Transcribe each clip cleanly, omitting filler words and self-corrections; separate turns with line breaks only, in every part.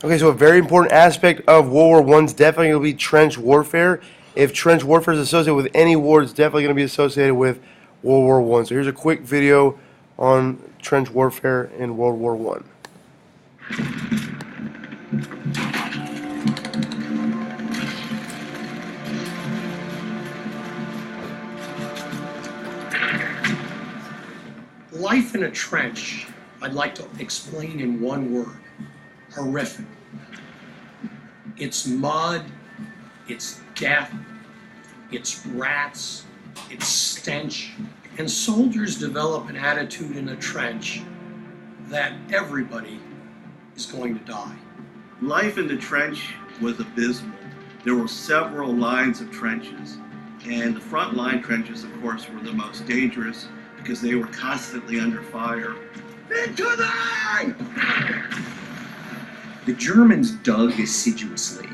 Okay, so a very important aspect of World War One is definitely going to be trench warfare. If trench warfare is associated with any war, it's definitely going to be associated with World War One. So here's a quick video on trench warfare in World War One.
Life in a trench, I'd like to explain in one word: horrific. It's mud, it's death, it's rats, it's stench, and soldiers develop an attitude in a trench that everybody is going to die.
Life in the trench was abysmal. There were several lines of trenches, and the front line trenches, of course, were the most dangerous because they were constantly under fire. Into line!
The Germans dug assiduously,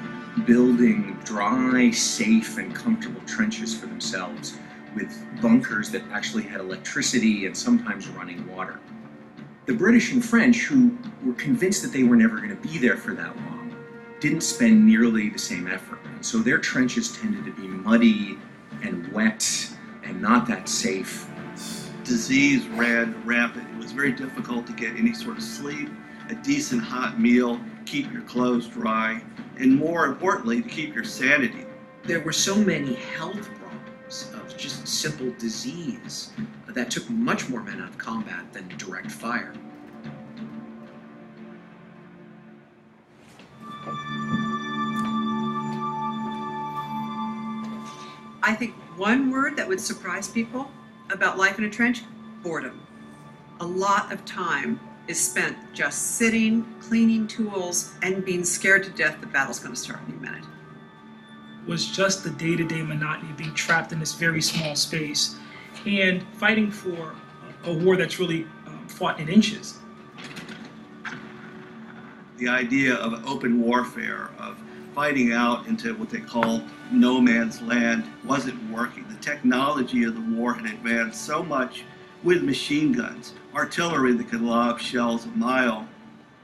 building dry, safe, and comfortable trenches for themselves, with bunkers that actually had electricity and sometimes running water. The British and French, who were convinced that they were never going to be there for that long, didn't spend nearly the same effort. And so their trenches tended to be muddy and wet and not that safe.
Disease ran rampant. It was very difficult to get any sort of sleep, a decent hot meal, keep your clothes dry, and more importantly, to keep your sanity.
There were so many health problems of just simple disease that took much more men out of combat than direct fire.
I think one word that would surprise people about life in a trench: boredom. A lot of time is spent just sitting, cleaning tools, and being scared to death the battle's going to start any minute.
Was just the day-to-day monotony of being trapped in this very small space and fighting for a war that's really fought in inches.
The idea of open warfare, of fighting out into what they called no man's land, wasn't working. The technology of the war had advanced so much with machine guns, artillery that could lob shells a mile.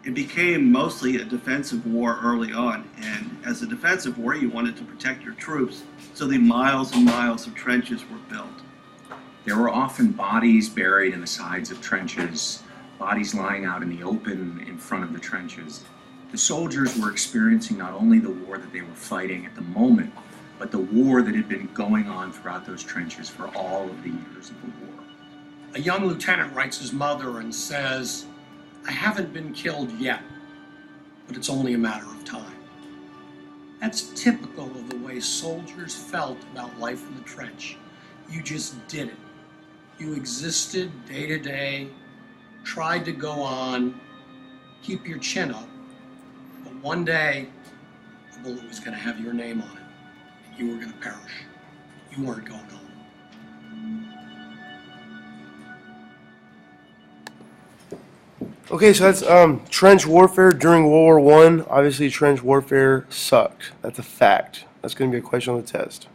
It became mostly a defensive war early on, and as a defensive war, you wanted to protect your troops, so the miles and miles of trenches were built.
There were often bodies buried in the sides of trenches, bodies lying out in the open in front of the trenches. The soldiers were experiencing not only the war that they were fighting at the moment, but the war that had been going on throughout those trenches for all of the years of the war.
A young lieutenant writes his mother and says, "I haven't been killed yet, but it's only a matter of time." That's typical of the way soldiers felt about life in the trench. You just did it. You existed day to day, tried to go on, keep your chin up, but one day a bullet was going to have your name on it, and you were going to perish. You weren't going home.
Okay, so that's trench warfare during World War One. Obviously, trench warfare sucked. That's a fact. That's going to be a question on the test.